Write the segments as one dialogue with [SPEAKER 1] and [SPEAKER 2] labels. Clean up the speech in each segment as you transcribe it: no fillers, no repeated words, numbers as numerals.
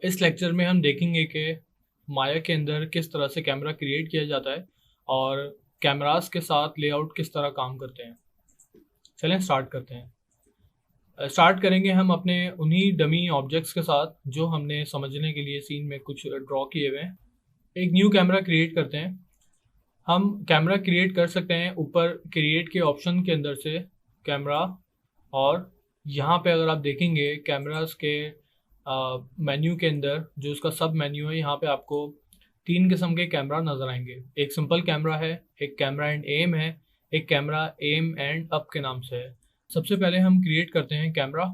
[SPEAKER 1] इस लेक्चर में हम देखेंगे कि माया के अंदर किस तरह से कैमरा क्रिएट किया जाता है और कैमरास के साथ लेआउट किस तरह काम करते हैं। चलें स्टार्ट करते हैं। स्टार्ट करेंगे हम अपने उन्हीं डमी ऑब्जेक्ट्स के साथ जो हमने समझने के लिए सीन में कुछ ड्रॉ किए हुए हैं। एक न्यू कैमरा क्रिएट करते हैं। हम कैमरा क्रिएट कर सकते हैं ऊपर क्रिएट के ऑप्शन के अंदर से कैमरा, और यहाँ पे अगर आप देखेंगे कैमरास के मेन्यू के अंदर जो उसका सब मेन्यू है, यहाँ पे आपको 3 किस्म के कैमरा नज़र आएंगे। एक सिंपल कैमरा है, एक कैमरा एंड एम है, एक कैमरा एम एंड अप के नाम से है। सबसे पहले हम क्रिएट करते हैं कैमरा।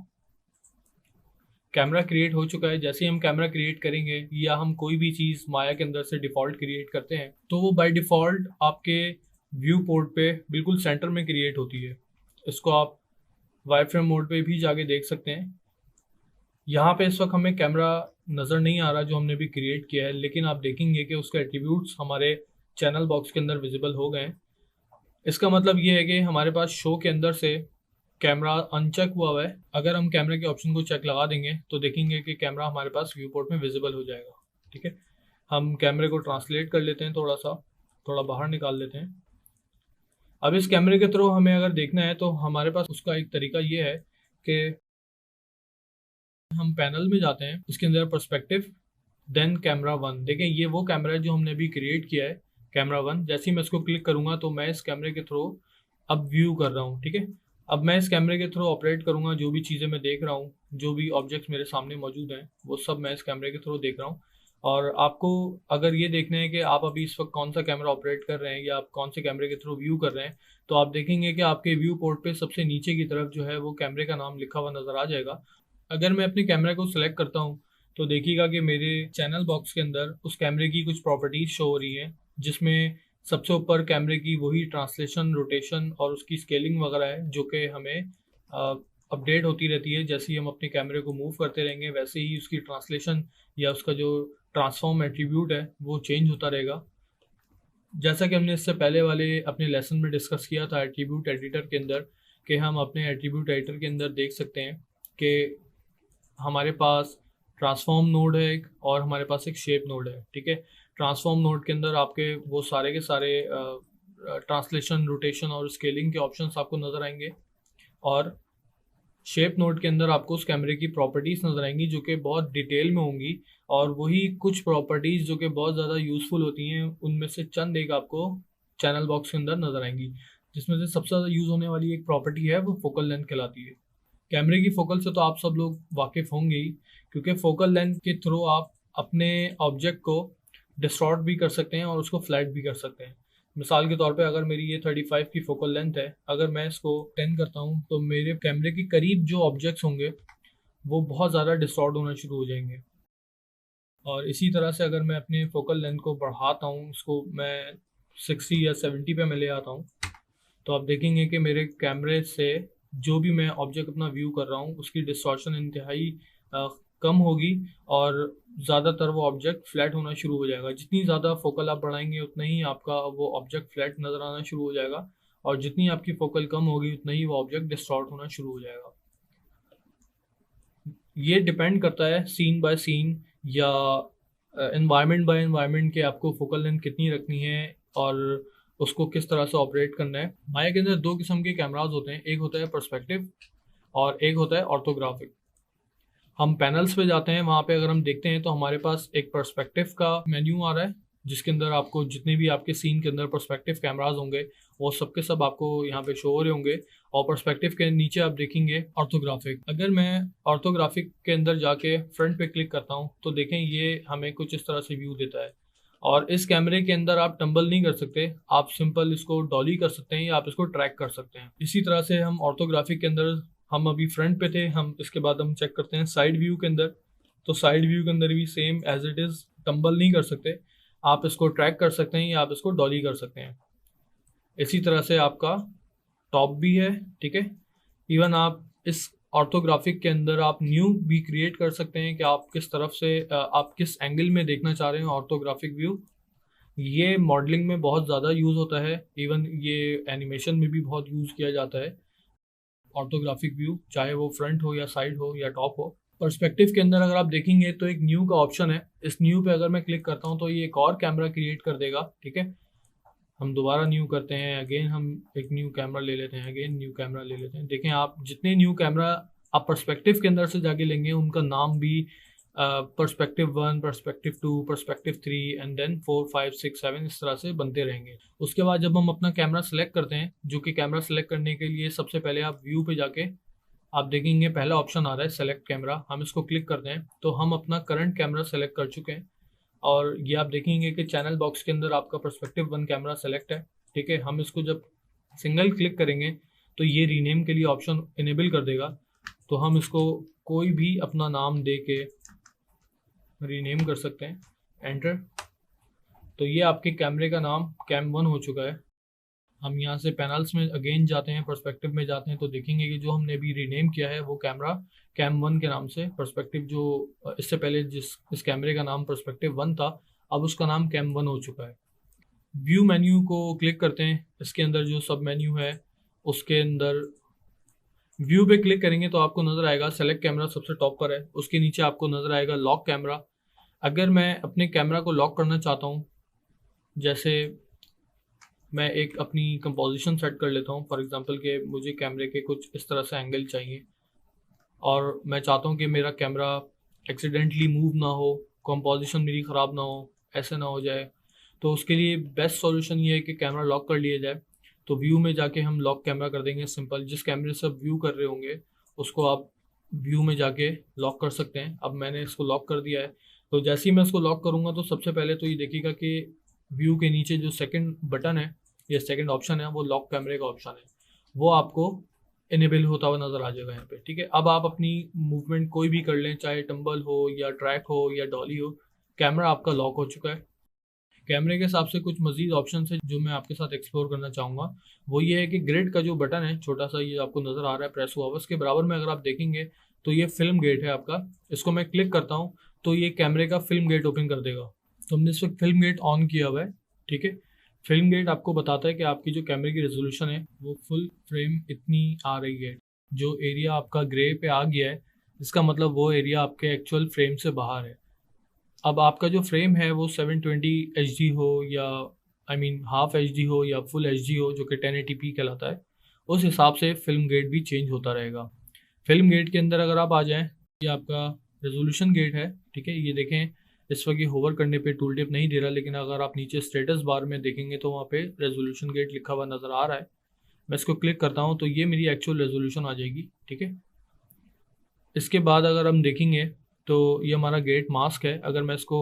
[SPEAKER 1] कैमरा क्रिएट हो चुका है। जैसे ही हम कैमरा क्रिएट करेंगे या हम कोई भी चीज़ माया के अंदर से डिफ़ॉल्ट क्रिएट करते हैं तो वो बाय डिफ़ॉल्ट आपके व्यू पोर्ट पे बिल्कुल सेंटर में क्रिएट होती है। इसको आप वाई फ्रेम मोड पे भी जाके देख सकते हैं। यहाँ पे इस वक्त हमें कैमरा नज़र नहीं आ रहा जो हमने भी क्रिएट किया है, लेकिन आप देखेंगे कि उसके एट्रीब्यूट्स हमारे चैनल बॉक्स के अंदर विजिबल हो गए हैं। इसका मतलब ये है कि हमारे पास शो के अंदर से कैमरा अनचेक हुआ है। अगर हम कैमरे के ऑप्शन को चेक लगा देंगे तो देखेंगे कि कैमरा हमारे पास व्यू पोर्ट में विजिबल हो जाएगा। ठीक है, हम कैमरे को ट्रांसलेट कर लेते हैं, थोड़ा बाहर निकाल लेते हैं। अब इस कैमरे के थ्रू हमें अगर देखना है तो हमारे पास उसका एक तरीका ये है कि हम पैनल में जाते हैं, उसके अंदर पर्सपेक्टिव, देन कैमरा वन। देखें ये वो कैमरा है जो हमने अभी क्रिएट किया है, कैमरा वन। जैसे ही मैं इसको क्लिक करूंगा तो मैं इस कैमरे के थ्रू अब व्यू कर रहा हूँ। ठीक है, अब मैं इस कैमरे के थ्रू ऑपरेट करूंगा। जो भी चीज़ें मैं देख रहा हूँ, जो भी ऑब्जेक्ट्स मेरे सामने मौजूद हैं, वो सब मैं इस कैमरे के थ्रू देख रहा हूँ। और आपको अगर ये देखना है कि आप अभी इस वक्त कौन सा कैमरा ऑपरेट कर रहे हैं या आप कौन से कैमरे के थ्रू व्यू कर रहे हैं, तो आप देखेंगे कि आपके व्यू पोर्ट पे सबसे नीचे की तरफ जो है वो कैमरे का नाम लिखा हुआ नज़र आ जाएगा। अगर मैं अपने कैमरे को सिलेक्ट करता हूँ तो देखिएगा कि मेरे चैनल बॉक्स के अंदर उस कैमरे की कुछ प्रॉपर्टीज़ शो हो रही हैं, जिसमें सबसे ऊपर कैमरे की वही ट्रांसलेशन, रोटेशन और उसकी स्केलिंग वगैरह है, जो कि हमें अपडेट होती रहती है। जैसे ही हम अपने कैमरे को मूव करते रहेंगे वैसे ही उसकी ट्रांसलेशन या उसका जो ट्रांसफॉर्म एट्रीब्यूट है वो चेंज होता रहेगा। जैसा कि हमने इससे पहले वाले अपने लेसन में डिस्कस किया था एट्रीब्यूट एडिटर के अंदर, कि हम अपने एट्रीब्यूट एडिटर के अंदर देख सकते हैं कि हमारे पास ट्रांसफॉर्म नोड है एक, और हमारे पास एक शेप नोड है। ठीक है, ट्रांसफॉर्म नोड के अंदर आपके वो सारे के सारे ट्रांसलेशन, रोटेशन और स्केलिंग के ऑप्शंस आपको नज़र आएंगे, और शेप नोड के अंदर आपको उस कैमरे की प्रॉपर्टीज़ नज़र आएंगी जो कि बहुत डिटेल में होंगी, और वही कुछ प्रॉपर्टीज़ जो कि बहुत ज़्यादा यूज़फुल होती हैं उनमें से चंद एक आपको चैनल बॉक्स के अंदर नज़र आएंगी। जिसमें से सबसे ज़्यादा यूज़ होने वाली एक प्रॉपर्टी है वो फोकल लेंथ कहलाती है। कैमरे की फोकल से तो आप सब लोग वाकिफ़ होंगे ही, क्योंकि फोकल लेंथ के थ्रू आप अपने ऑब्जेक्ट को डिस्टॉर्ट भी कर सकते हैं और उसको फ्लैट भी कर सकते हैं। मिसाल के तौर पे अगर मेरी ये 35 की फोकल लेंथ है, अगर मैं इसको 10 करता हूँ तो मेरे कैमरे के करीब जो ऑब्जेक्ट्स होंगे वो बहुत ज़्यादा डिस्टॉर्ट होना शुरू हो जाएंगे। और इसी तरह से अगर मैं अपने फोकल लेंथ को बढ़ाता हूँ, उसको मैं 60 या 70 पे मैं ले आता हूँ, तो आप देखेंगे कि मेरे कैमरे से जो भी मैं ऑब्जेक्ट अपना व्यू कर रहा हूँ उसकी डिस्टॉर्शन इंतहाई कम होगी, और ज़्यादातर वो ऑब्जेक्ट फ्लैट होना शुरू हो जाएगा। जितनी ज़्यादा फोकल आप बढ़ाएंगे उतना ही आपका वो ऑब्जेक्ट फ्लैट नज़र आना शुरू हो जाएगा, और जितनी आपकी फोकल कम होगी उतना ही वो ऑब्जेक्ट डिस्टॉर्ट होना शुरू हो जाएगा। ये डिपेंड करता है सीन बाय सीन या एनवायरनमेंट बाय एनवायरनमेंट के आपको फोकल लेंथ कितनी रखनी है और उसको किस तरह से ऑपरेट करना है। माया के अंदर 2 किस्म के कैमराज होते हैं, एक होता है पर्सपेक्टिव और एक होता है ऑर्थोग्राफिक। हम पैनल्स पे जाते हैं, वहाँ पे अगर हम देखते हैं तो हमारे पास एक पर्सपेक्टिव का मेन्यू आ रहा है, जिसके अंदर आपको जितने भी आपके सीन के अंदर पर्सपेक्टिव कैमराज होंगे वो सब के सब आपको यहाँ पे शो हो रहे होंगे। और पर्सपेक्टिव के नीचे आप देखेंगे ऑर्थोग्राफिक। अगर मैं ऑर्थोग्राफिक के अंदर जाके फ्रंट पे क्लिक करता हूँ तो देखें ये हमें कुछ इस तरह से व्यू देता है। और इस कैमरे के अंदर आप टंबल नहीं कर सकते, आप सिंपल इसको डॉली कर सकते हैं या आप इसको ट्रैक कर सकते हैं। इसी तरह से हम ऑर्थोग्राफिक के अंदर, हम अभी फ्रंट पे थे, हम इसके बाद हम चेक करते हैं साइड व्यू के अंदर। तो साइड व्यू के अंदर भी same as it is tumble नहीं कर सकते, आप इसको ट्रैक कर सकते हैं या आप इसको डॉली कर सकते हैं। इसी तरह से आपका टॉप भी है। ठीक है, इवन आप इस ऑर्थोग्राफिक के अंदर आप न्यू भी क्रिएट कर सकते हैं कि आप किस तरफ से आप किस एंगल में देखना चाह रहे हैं ऑर्थोग्राफिक व्यू। ये मॉडलिंग में बहुत ज़्यादा यूज़ होता है, इवन ये एनिमेशन में भी बहुत यूज़ किया जाता है ऑर्थोग्राफिक व्यू, चाहे वो फ्रंट हो या साइड हो या टॉप हो। पर्सपेक्टिव के अंदर अगर आप देखेंगे तो एक न्यू का ऑप्शन है, इस न्यू पे अगर मैं क्लिक करता हूँ तो ये एक और कैमरा क्रिएट कर देगा। ठीक है, हम दोबारा न्यू करते हैं, अगेन हम एक न्यू कैमरा ले लेते हैं, अगेन न्यू कैमरा ले लेते हैं। देखें आप जितने न्यू कैमरा आप पर्सपेक्टिव के अंदर से जाके लेंगे उनका नाम भी perspective 1, perspective 2, perspective 3 and then 4, 5, 6, 7 इस तरह से बनते रहेंगे। उसके बाद जब हम अपना कैमरा सेलेक्ट करते हैं, जो कि कैमरा सेलेक्ट करने के लिए सबसे पहले आप व्यू पे जाके आप देखेंगे पहला ऑप्शन आ रहा है सेलेक्ट कैमरा, हम इसको क्लिक करते हैं तो हम अपना करंट कैमरा सेलेक्ट कर चुके हैं और ये आप देखेंगे कि चैनल बॉक्स के अंदर आपका पर्सपेक्टिव 1 कैमरा सेलेक्ट है। ठीक है, हम इसको जब सिंगल क्लिक करेंगे तो ये रीनेम के लिए ऑप्शन इनेबल कर देगा, तो हम इसको कोई भी अपना नाम दे के रीनेम कर सकते हैं, एंटर। तो ये आपके कैमरे का नाम कैम 1 हो चुका है। हम यहाँ से पैनल्स में अगेन जाते हैं, पर्सपेक्टिव में जाते हैं तो देखेंगे कि जो हमने अभी रीनेम किया है वो कैमरा कैम 1 के नाम से, पर्सपेक्टिव जो इससे पहले इस कैमरे का नाम पर्सपेक्टिव 1 था, अब उसका नाम कैम 1 हो चुका है। व्यू मेन्यू को क्लिक करते हैं, इसके अंदर जो सब मेन्यू है उसके अंदर व्यू पे क्लिक करेंगे तो आपको नज़र आएगा सेलेक्ट कैमरा सबसे टॉप पर है, उसके नीचे आपको नज़र आएगा लॉक कैमरा। अगर मैं अपने कैमरा को लॉक करना चाहता हूँ, जैसे मैं एक अपनी कंपोजिशन सेट कर लेता हूँ, फॉर एग्जांपल कि मुझे कैमरे के कुछ इस तरह से एंगल चाहिए और मैं चाहता हूँ कि मेरा कैमरा एक्सीडेंटली मूव ना हो, कंपोजिशन मेरी ख़राब ना हो, ऐसे ना हो जाए, तो उसके लिए बेस्ट सॉल्यूशन ये है कि कैमरा लॉक कर लिया जाए। तो व्यू में जाके हम लॉक कैमरा कर देंगे, सिंपल। जिस कैमरे से आप व्यू कर रहे होंगे उसको आप व्यू में जाके लॉक कर सकते हैं। अब मैंने इसको लॉक कर दिया है, तो जैसे ही मैं इसको लॉक करूँगा तो सबसे पहले तो ये देखिएगा कि व्यू के नीचे जो सेकंड बटन है या सेकंड ऑप्शन है वो लॉक कैमरे का ऑप्शन है, वो आपको इनेबल होता हुआ नज़र आ जाएगा यहाँ पे। ठीक है, अब आप अपनी मूवमेंट कोई भी कर लें, चाहे टम्बल हो या ट्रैक हो या डॉली हो, कैमरा आपका लॉक हो चुका है। कैमरे के हिसाब से कुछ मजीद ऑप्शन है जो मैं आपके साथ एक्सप्लोर करना चाहूँगा, वो ये है कि ग्रिड का जो बटन है छोटा सा, ये आपको नज़र आ रहा है प्रेस हुआ हुआ, उसके बराबर में अगर आप देखेंगे तो ये फिल्म गेट है आपका। इसको मैं क्लिक करता हूँ तो ये कैमरे का फिल्म गेट ओपन कर देगा। तो हमने इस वक्त फिल्म गेट ऑन किया हुआ है। ठीक है, फिल्म गेट आपको बताता है कि आपकी जो कैमरे की रेजोल्यूशन है वो फुल फ्रेम इतनी आ रही है। जो एरिया आपका ग्रे पे आ गया है इसका मतलब वो एरिया आपके एक्चुअल फ्रेम से बाहर है। अब आपका जो फ्रेम है वो 720 HD हो या हाफ HD हो या फुल HD हो, जो कि 1080p कहलाता है, उस हिसाब से फिल्म गेट भी चेंज होता रहेगा। फिल्म गेट के अंदर अगर आप आ जाएं, ये आपका रेजोल्यूशन गेट है। ठीक है, ये देखें इस वक्त ये होवर करने पे टूल टिप नहीं दे रहा, लेकिन अगर आप नीचे स्टेटस बार में देखेंगे तो वहाँ पे रेजोल्यूशन गेट लिखा हुआ नज़र आ रहा है। मैं इसको क्लिक करता हूँ तो ये मेरी एक्चुअल रेजोल्यूशन आ जाएगी। ठीक है, इसके बाद अगर हम देखेंगे तो ये हमारा गेट मास्क है। अगर मैं इसको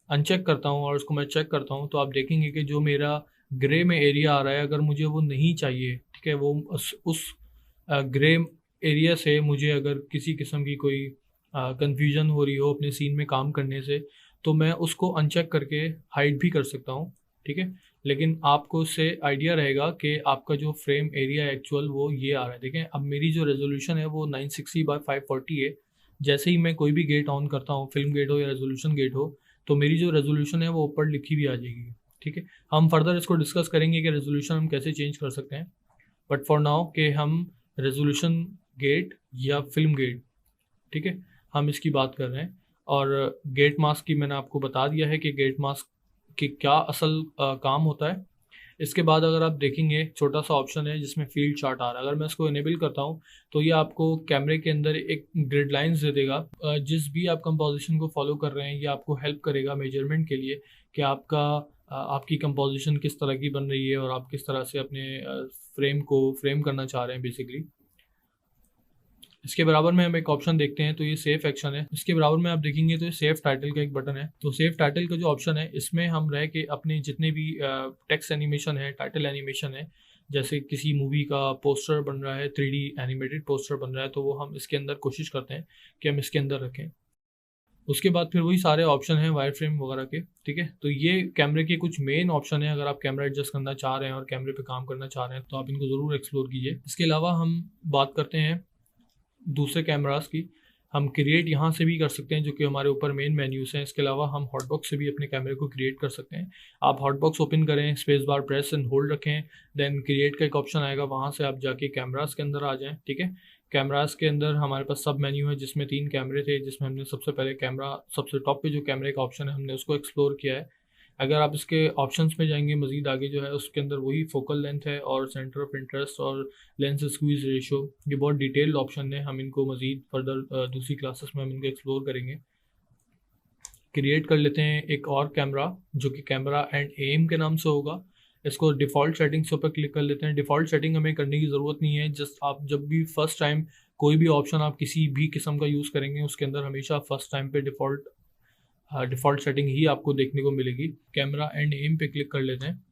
[SPEAKER 1] अनचेक करता हूँ और इसको मैं चेक करता हूँ तो आप देखेंगे कि जो मेरा ग्रे में एरिया आ रहा है, अगर मुझे वो नहीं चाहिए, ठीक है, वो उस ग्रे एरिया से मुझे अगर किसी किस्म की कोई कंफ्यूजन हो रही हो अपने सीन में काम करने से, तो मैं उसको अनचेक करके हाइड भी कर सकता हूँ। ठीक है, लेकिन आपको उससे आइडिया रहेगा कि आपका जो फ्रेम एरिया एक्चुअल वो ये आ रहा है। देखें अब मेरी जो रेजोल्यूशन है वो 960x540 है। जैसे ही मैं कोई भी गेट ऑन करता हूँ, फिल्म गेट हो या रेजोल्यूशन गेट हो, तो मेरी जो रेजोल्यूशन है वो ऊपर लिखी भी आ जाएगी। ठीक है, हम फर्दर इसको डिस्कस करेंगे कि रेजोल्यूशन हम कैसे चेंज कर सकते हैं, बट फॉर नाउ कि हम रेजोल्यूशन गेट या फिल्म गेट, ठीक है, हम इसकी बात कर रहे हैं। और गेट मास्क की मैंने आपको बता दिया है कि गेट मास्क की क्या असल काम होता है। इसके बाद अगर आप देखेंगे छोटा सा ऑप्शन है जिसमें फील्ड चार्ट आ रहा है, अगर मैं इसको इनेबल करता हूँ तो ये आपको कैमरे के अंदर एक ग्रिड लाइंस दे देगा। जिस भी आप कंपोजिशन को फॉलो कर रहे हैं ये आपको हेल्प करेगा मेजरमेंट के लिए कि आपकी कंपोजिशन किस तरह की बन रही है और आप किस तरह से अपने फ्रेम को फ्रेम करना चाह रहे हैं बेसिकली। इसके बराबर में हम एक ऑप्शन देखते हैं तो ये सेफ एक्शन है। इसके बराबर में आप देखेंगे तो ये सेफ टाइटल का एक बटन है। तो सेफ टाइटल का जो ऑप्शन है इसमें हम रह के अपने जितने भी टेक्स्ट एनिमेशन है, टाइटल एनिमेशन है, जैसे किसी मूवी का पोस्टर बन रहा है, 3D एनिमेटेड पोस्टर बन रहा है, तो वो हम इसके अंदर कोशिश करते हैं कि हम इसके अंदर रखें। उसके बाद फिर वही सारे ऑप्शन हैं वायर फ्रेम वगैरह के। ठीक है, तो ये कैमरे के कुछ मेन ऑप्शन है। अगर आप कैमरा एडजस्ट करना चाह रहे हैं और कैमरे पे काम करना चाह रहे हैं तो आप इनको ज़रूर एक्सप्लोर कीजिए। इसके अलावा हम बात करते हैं दूसरे कैमरास की। हम क्रिएट यहाँ से भी कर सकते हैं, जो कि हमारे ऊपर मेन मेन्यूज हैं। इसके अलावा हम हॉटबॉक्स से भी अपने कैमरे को क्रिएट कर सकते हैं। आप हॉटबॉक्स ओपन करें, space bar press and hold रखें, देन क्रिएट का एक ऑप्शन आएगा, वहाँ से आप जाके कैमरास के अंदर आ जाएं। ठीक है, कैमरास के अंदर हमारे पास सब मेन्यू है, जिसमें 3 कैमरे थे, जिसमें हमने सबसे पहले कैमरा, सबसे टॉप पे जो कैमरे का ऑप्शन है, हमने उसको एक्सप्लोर किया है। अगर आप इसके ऑप्शंस में जाएंगे मज़ीद आगे जो है उसके अंदर वही फोकल लेंथ है और सेंटर ऑफ इंटरेस्ट और लेंस स्क्वीज रेशो, ये बहुत डिटेल्ड ऑप्शन है। हम इनको मज़ीद फर्दर दूसरी क्लासेस में हम इनको एक्सप्लोर करेंगे। क्रिएट कर लेते हैं एक और कैमरा, जो कि कैमरा एंड एम के नाम से होगा। इसको डिफ़ॉल्ट सेटिंग्स के ऊपर क्लिक कर लेते हैं। डिफ़ॉल्ट सेटिंग हमें करने की ज़रूरत नहीं है, जस्ट आप जब भी फर्स्ट टाइम कोई भी ऑप्शन आप किसी भी किस्म का यूज़ करेंगे, उसके अंदर हमेशा फर्स्ट टाइम पे डिफ़ॉल्ट सेटिंग ही आपको देखने को मिलेगी। कैमरा एंड एम पे क्लिक कर लेते हैं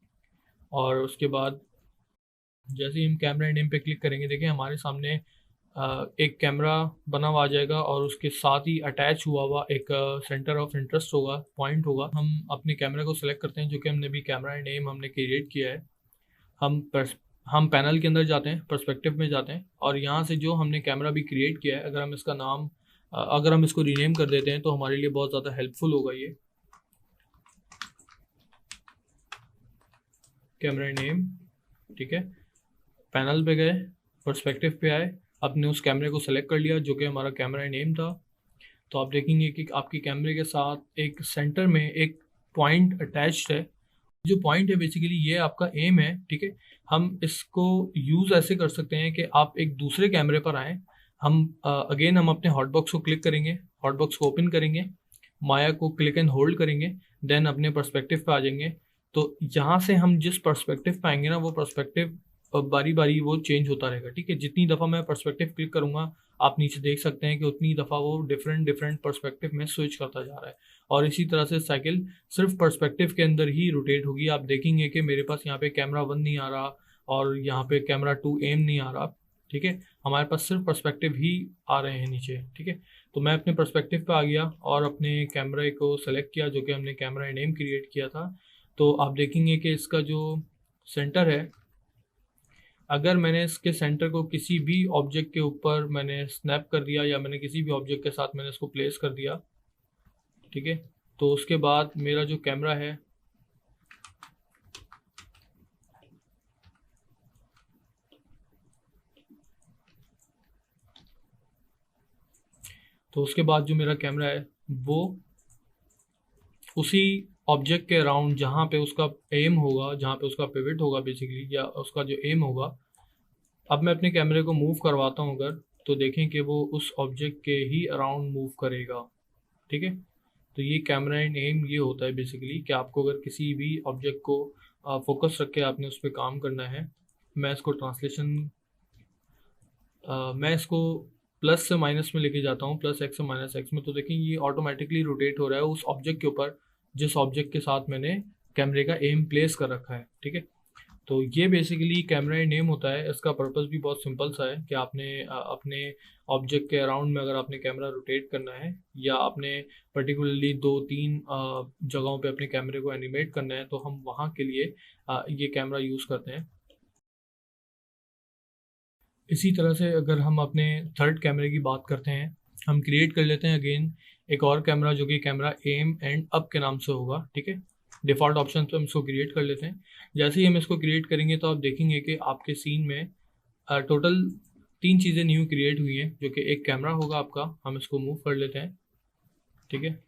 [SPEAKER 1] और उसके बाद जैसे ही हम कैमरा एंड एम पे क्लिक करेंगे, देखिए हमारे सामने एक कैमरा बना हुआ आ जाएगा और उसके साथ ही अटैच हुआ हुआ एक सेंटर ऑफ इंटरेस्ट होगा, पॉइंट होगा। हम अपने कैमरे को सिलेक्ट करते हैं, जो कि हमने भी कैमरा एंड एम हमने क्रिएट किया है। हम पैनल के अंदर जाते हैं, पर्सपेक्टिव में जाते हैं और यहाँ से जो हमने कैमरा भी क्रिएट किया है, अगर हम इसको रीनेम कर देते हैं तो हमारे लिए बहुत ज़्यादा हेल्पफुल होगा ये। कैमरा नेम, ठीक है, पैनल पे गए, पर्सपेक्टिव पे आए, आपने उस कैमरे को सेलेक्ट कर लिया जो कि हमारा कैमरा नेम था। तो आप देखेंगे कि आपके कैमरे के साथ एक सेंटर में एक पॉइंट अटैच्ड है। जो पॉइंट है बेसिकली ये आपका एम है। ठीक है, हम इसको यूज़ ऐसे कर सकते हैं कि आप एक दूसरे कैमरे पर आएँ। हम अपने हॉटबॉक्स को क्लिक करेंगे, हॉटबॉक्स को ओपन करेंगे, माया को क्लिक एंड होल्ड करेंगे, देन अपने पर्सपेक्टिव पे आ जाएंगे। तो यहाँ से हम जिस पर्सपेक्टिव पे आएंगे ना, वो पर्सपेक्टिव बारी बारी वो चेंज होता रहेगा। ठीक है, जितनी दफ़ा मैं पर्सपेक्टिव क्लिक करूँगा, आप नीचे देख सकते हैं कि उतनी दफ़ा वो डिफरेंट पर्सपेक्टिव में स्विच करता जा रहा है। और इसी तरह से साइकिल सिर्फ पर्सपेक्टिव के अंदर ही रोटेट होगी। आप देखेंगे कि मेरे पास यहाँ पे कैमरा 1 नहीं आ रहा और यहाँ पे कैमरा 2 एम नहीं आ रहा। ठीक है, हमारे पास सिर्फ पर्सपेक्टिव ही आ रहे हैं नीचे। ठीक है, तो मैं अपने पर्सपेक्टिव पे आ गया और अपने कैमरे को सेलेक्ट किया, जो कि हमने कैमरा नेम क्रिएट किया था। तो आप देखेंगे कि इसका जो सेंटर है, अगर मैंने इसके सेंटर को किसी भी ऑब्जेक्ट के ऊपर मैंने स्नैप कर दिया या मैंने किसी भी ऑब्जेक्ट के साथ मैंने इसको प्लेस कर दिया, ठीक है, तो उसके बाद मेरा जो कैमरा है वो उसी ऑब्जेक्ट के अराउंड जहाँ पे उसका एम होगा, जहाँ पे उसका पिवट होगा बेसिकली, या उसका जो एम होगा। अब मैं अपने कैमरे को मूव करवाता हूँ अगर, तो देखें कि वो उस ऑब्जेक्ट के ही अराउंड मूव करेगा। ठीक है, तो ये कैमरा एंड एम ये होता है बेसिकली कि आपको अगर किसी भी ऑब्जेक्ट को फोकस रख के आपने उस पर काम करना है। मैं इसको प्लस से माइनस में लेके जाता हूँ, प्लस एक्स से माइनस एक्स में, तो देखें ये ऑटोमेटिकली रोटेट हो रहा है उस ऑब्जेक्ट के ऊपर जिस ऑब्जेक्ट के साथ मैंने कैमरे का एम प्लेस कर रखा है। ठीक है, तो ये बेसिकली कैमरा एंड एम होता है। इसका पर्पस भी बहुत सिंपल सा है कि आपने अपने ऑब्जेक्ट के अराउंड में अगर आपने कैमरा रोटेट करना है या आपने पर्टिकुलरली 2-3 जगहों पे अपने कैमरे को एनिमेट करना है, तो हम वहाँ के लिए ये कैमरा यूज़ करते हैं। इसी तरह से अगर हम अपने थर्ड कैमरे की बात करते हैं, हम क्रिएट कर लेते हैं अगेन एक और कैमरा, जो कि कैमरा एम एंड अप के नाम से होगा। ठीक है, डिफ़ॉल्ट ऑप्शन पे हम इसको क्रिएट कर लेते हैं। जैसे ही हम इसको क्रिएट करेंगे तो आप देखेंगे कि आपके सीन में टोटल 3 चीज़ें न्यू क्रिएट हुई हैं, जो कि एक कैमरा होगा आपका। हम इसको मूव कर लेते हैं। ठीक है,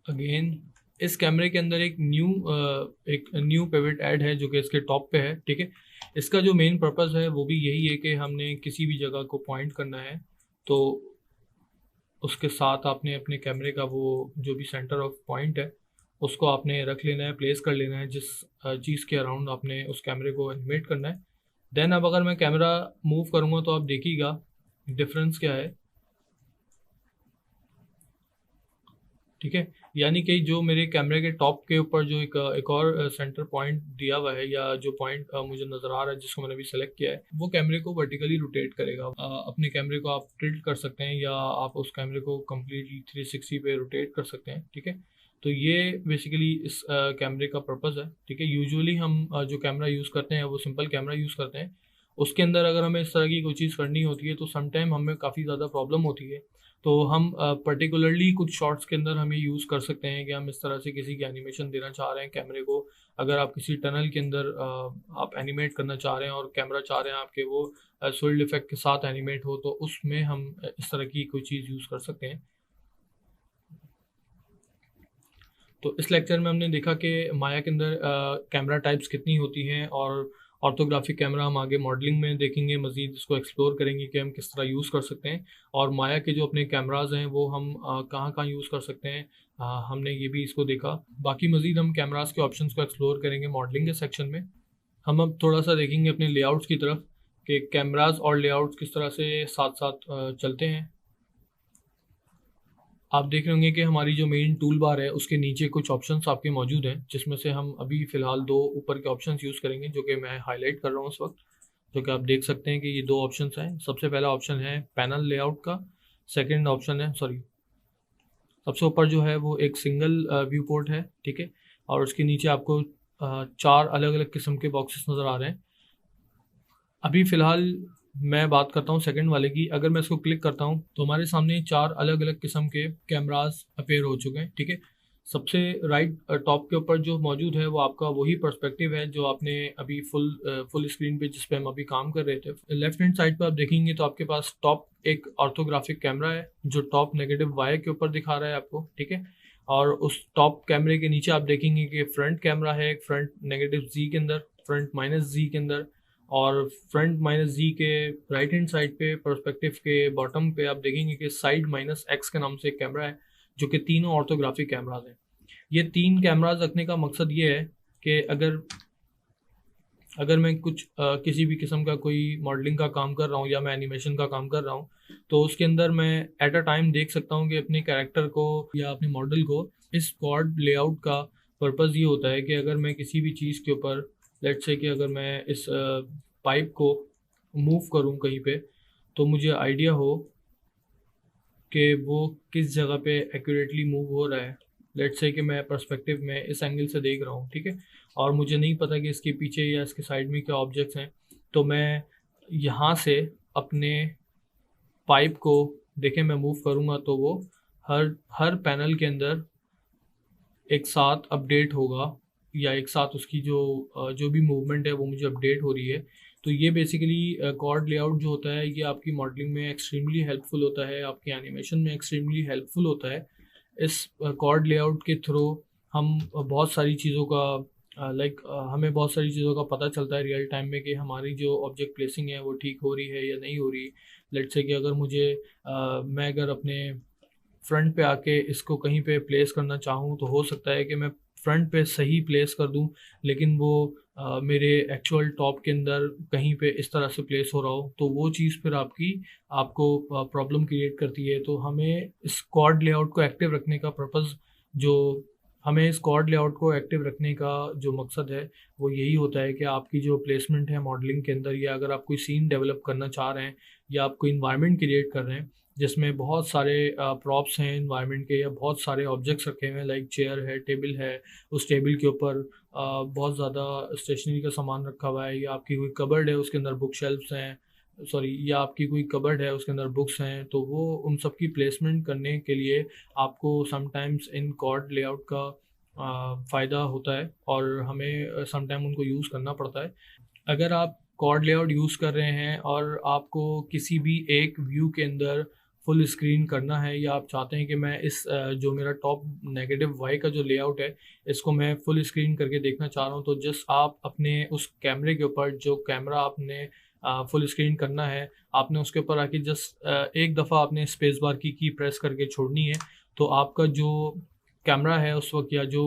[SPEAKER 1] अगेन इस कैमरे के अंदर एक न्यू पिवट ऐड है, जो कि इसके टॉप पे है। ठीक है, इसका जो मेन पर्पस है वो भी यही है कि हमने किसी भी जगह को पॉइंट करना है, तो उसके साथ आपने अपने कैमरे का वो जो भी सेंटर ऑफ पॉइंट है उसको आपने रख लेना है, प्लेस कर लेना है जिस चीज़ के अराउंड आपने उस कैमरे को एनिमेट करना है। देन अब अगर मैं कैमरा मूव करूँगा तो आप देखिएगा डिफरेंस क्या है। ठीक है, यानी कि जो मेरे कैमरे के टॉप के ऊपर जो एक और सेंटर पॉइंट दिया हुआ है, या जो पॉइंट मुझे नज़र आ रहा है जिसको मैंने अभी सेलेक्ट किया है, वो कैमरे को वर्टिकली रोटेट करेगा। अपने कैमरे को आप टिल्ट कर सकते हैं या आप उस कैमरे को कम्प्लीटली 360 पे रोटेट कर सकते हैं। ठीक है, तो ये बेसिकली इस कैमरे का पर्पज़ है, ठीक है। यूजुअली हम जो कैमरा यूज़ करते हैं वो सिंपल कैमरा यूज़ करते हैं। उसके अंदर अगर हमें इस तरह की कोई चीज़ करनी होती है तो सम टाइम हमें काफ़ी ज़्यादा प्रॉब्लम होती है। तो हम पर्टिकुलरली कुछ शॉट्स के अंदर हमें यूज़ कर सकते हैं कि हम इस तरह से किसी की एनिमेशन देना चाह रहे हैं कैमरे को। अगर आप किसी टनल के अंदर आप एनिमेट करना चाह रहे हैं और कैमरा चाह रहे हैं आपके वो सोल्ड इफेक्ट के साथ एनिमेट हो, तो उसमें हम इस तरह की कोई चीज़ यूज़ कर सकते हैं। तो इस लेक्चर में हमने देखा कि माया के अंदर कैमरा टाइप्स कितनी होती हैं, और ऑर्थोग्राफिक कैमरा हम आगे मॉडलिंग में देखेंगे, मज़ीद इसको एक्सप्लोर करेंगे कि हम किस तरह यूज़ कर सकते हैं, और माया के जो अपने कैमराज हैं वो हम कहाँ कहाँ यूज़ कर सकते हैं, हमने ये भी इसको देखा। बाकी मज़ीद हम कैमराज के ऑप्शंस को एक्सप्लोर करेंगे मॉडलिंग के सेक्शन में। हम अब थोड़ा सा देखेंगे अपने लेआउट्स की तरफ कि कैमराज और लेआउट्स किस तरह से साथ साथ चलते हैं। आप देख रहे होंगे कि हमारी जो मेन टूल बार है उसके नीचे कुछ ऑप्शंस आपके मौजूद हैं, जिसमें से हम अभी फ़िलहाल दो ऊपर के ऑप्शंस यूज़ करेंगे जो कि मैं हाईलाइट कर रहा हूँ उस वक्त, जो कि आप देख सकते हैं कि ये दो ऑप्शंस हैं। सबसे पहला ऑप्शन है पैनल लेआउट का, सेकंड ऑप्शन है सबसे ऊपर जो है वो एक सिंगल व्यू पोर्ट है, ठीक है, और उसके नीचे आपको चार अलग अलग किस्म के बॉक्सेस नज़र आ रहे हैं। अभी फ़िलहाल मैं बात करता हूँ सेकंड वाले की। अगर मैं इसको क्लिक करता हूँ तो हमारे सामने चार अलग अलग किस्म के कैमरास अपेयर हो चुके हैं, ठीक है। सबसे राइट टॉप के ऊपर जो मौजूद है वो आपका वही पर्सपेक्टिव है जो आपने अभी फुल स्क्रीन पे जिस पे हम अभी काम कर रहे थे। लेफ्ट हैंड साइड पे आप देखेंगे तो आपके पास टॉप एक ऑर्थोग्राफिक कैमरा है जो टॉप नेगेटिव वाई के ऊपर दिखा रहा है आपको, ठीक है। और उस टॉप कैमरे के नीचे आप देखेंगे कि फ्रंट कैमरा है, एक फ्रंट नेगेटिव जी के अंदर, फ्रंट माइनस जी के अंदर, और फ्रंट माइनस जी के राइट हैंड साइड पे पर्सपेक्टिव के बॉटम पे आप देखेंगे कि साइड माइनस एक्स के नाम से एक कैमरा है, जो कि तीनों ऑर्थोग्राफिक कैमराज हैं। ये तीन कैमराज रखने का मकसद ये है कि अगर मैं कुछ किसी भी किस्म का कोई मॉडलिंग का काम कर रहा हूँ या मैं एनिमेशन का काम कर रहा हूँ, तो उसके अंदर मैं एट अ टाइम देख सकता हूँ कि अपने कैरेक्टर को या अपने मॉडल को। इस क्वाड लेआउट का पर्पज़ ये होता है कि अगर मैं किसी भी चीज़ के ऊपर, लेट्स से कि अगर मैं इस पाइप को मूव करूँ कहीं पे, तो मुझे आइडिया हो कि वो किस जगह पे एक्यूरेटली मूव हो रहा है। लेट्स से कि मैं पर्सपेक्टिव में इस एंगल से देख रहा हूँ, ठीक है, और मुझे नहीं पता कि इसके पीछे या इसके साइड में क्या ऑब्जेक्ट्स हैं, तो मैं यहाँ से अपने पाइप को देखें मैं मूव करूँगा तो वो हर हर पैनल के अंदर एक साथ अपडेट होगा, या एक साथ उसकी जो भी मूवमेंट है वो मुझे अपडेट हो रही है। तो ये बेसिकली कॉर्ड लेआउट जो होता है ये आपकी मॉडलिंग में एक्सट्रीमली हेल्पफुल होता है, आपकी एनिमेशन में एक्सट्रीमली हेल्पफुल होता है। इस कॉर्ड लेआउट के थ्रू हम बहुत सारी चीज़ों का हमें बहुत सारी चीज़ों का पता चलता है रियल टाइम में कि हमारी जो ऑब्जेक्ट प्लेसिंग है वो ठीक हो रही है या नहीं हो रही। लेट्स से कि अगर मैं अगर अपने फ्रंट पे आके इसको कहीं पे प्लेस करना चाहूँ तो हो सकता है कि मैं फ्रंट पे सही प्लेस कर दूँ, लेकिन वो मेरे एक्चुअल टॉप के अंदर कहीं पे इस तरह से प्लेस हो रहा हो, तो वो चीज़ फिर आपको प्रॉब्लम क्रिएट करती है। तो हमें इस क्वाड लेआउट को एक्टिव रखने का पर्पज़ जो हमें इस क्वाड लेआउट को एक्टिव रखने का जो मकसद है वो यही होता है कि आपकी जो प्लेसमेंट है मॉडलिंग के अंदर, या अगर आप कोई सीन डेवलप करना चाह रहे हैं या आप कोई इन्वायरमेंट क्रिएट कर रहे हैं जिसमें बहुत सारे प्रॉप्स हैं इन्वायरमेंट के, या बहुत सारे ऑब्जेक्ट्स रखे हुए हैं, लाइक चेयर है, टेबल है, उस टेबल के ऊपर बहुत ज़्यादा स्टेशनरी का सामान रखा हुआ है, या आपकी कोई कबर्ड है उसके अंदर बुक शेल्फ्स हैं, या आपकी कोई कबर्ड है उसके अंदर बुक्स हैं, तो वो उन सब की प्लेसमेंट करने के लिए आपको समटाइम्स इन कॉर्ड लेआउट का फ़ायदा होता है, और हमें समटाइम उनको यूज़ करना पड़ता है। अगर आप कॉर्ड लेआउट यूज़ कर रहे हैं और आपको किसी भी एक व्यू के अंदर फुल स्क्रीन करना है, या आप चाहते हैं कि मैं जो मेरा टॉप नेगेटिव वाई का जो लेआउट है इसको मैं फुल स्क्रीन करके देखना चाह रहा हूँ, तो जस्ट आप अपने उस कैमरे के ऊपर जो कैमरा आपने फुल स्क्रीन करना है, आपने उसके ऊपर आके जस्ट एक दफ़ा आपने स्पेस बार की प्रेस करके छोड़नी है, तो आपका जो कैमरा है उस वक्त, या जो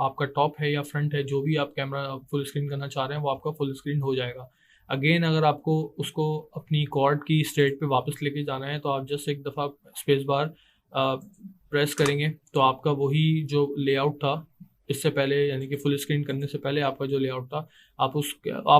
[SPEAKER 1] आपका टॉप है या फ्रंट है, जो भी आप कैमरा फुल स्क्रीन करना चाह रहे हैं वो आपका फुल स्क्रीन हो जाएगा। अगेन अगर आपको उसको अपनी कॉर्ड की स्टेट पे वापस लेके जाना है तो आप जस्ट एक दफ़ा स्पेस बार प्रेस करेंगे तो आपका वही जो लेआउट था इससे पहले, यानी कि फुल स्क्रीन करने से पहले आपका जो लेआउट था, आप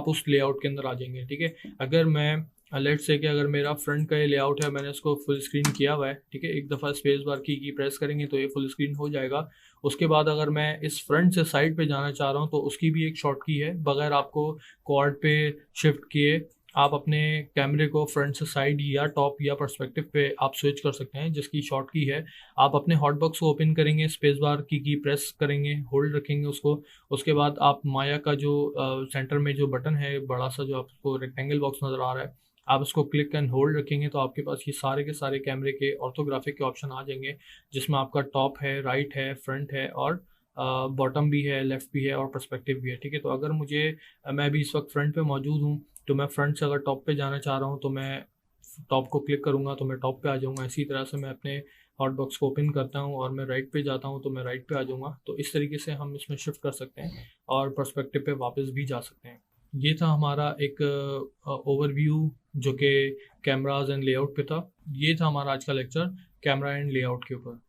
[SPEAKER 1] उस लेआउट के अंदर आ जाएंगे, ठीक है। अगर मैं लेट्स से कि अगर मेरा फ्रंट का ये लेआउट है, मैंने इसको फुल स्क्रीन किया हुआ है, ठीक है, एक दफ़ा स्पेस बार की प्रेस करेंगे तो ये फुल स्क्रीन हो जाएगा। उसके बाद अगर मैं इस फ्रंट से साइड पे जाना चाह रहा हूँ तो उसकी भी एक शॉर्ट की है, बगैर आपको क्वाड पे शिफ्ट किए आप अपने कैमरे को फ्रंट से साइड या टॉप या पर्सपेक्टिव पे आप स्विच कर सकते हैं, जिसकी शॉर्ट की है। आप अपने हॉटबॉक्स को ओपन करेंगे, स्पेस बार की प्रेस करेंगे, होल्ड रखेंगे उसको। उसके बाद आप माया का जो सेंटर में जो बटन है बड़ा सा, जो आपको रेक्टेंगल बॉक्स नज़र आ रहा है, आप उसको क्लिक एंड होल्ड रखेंगे तो आपके पास ये सारे के सारे कैमरे के ऑर्थोग्राफिक के ऑप्शन आ जाएंगे, जिसमें आपका टॉप है, राइट है, फ्रंट है और बॉटम भी है, लेफ्ट भी है और पर्सपेक्टिव भी है, ठीक है। तो अगर मैं अभी इस वक्त फ्रंट पे मौजूद हूँ, तो मैं फ्रंट से अगर टॉप पे जाना चाह रहा हूँ तो मैं टॉप को क्लिक करूँगा तो मैं टॉप पे आ जाऊँगा। इसी तरह से मैं अपने हॉट बॉक्स को ओपन करता हूँ और मैं राइट पे जाता हूँ तो मैं राइट पे आ जाऊँगा। तो इस तरीके से हम इसमें शिफ्ट कर सकते हैं और पर्सपेक्टिव पे वापस भी जा सकते हैं। ये था हमारा एक ओवरव्यू जो कि कैमराज एंड लेआउट पे था। ये था हमारा आज का लेक्चर कैमरा एंड लेआउट के ऊपर।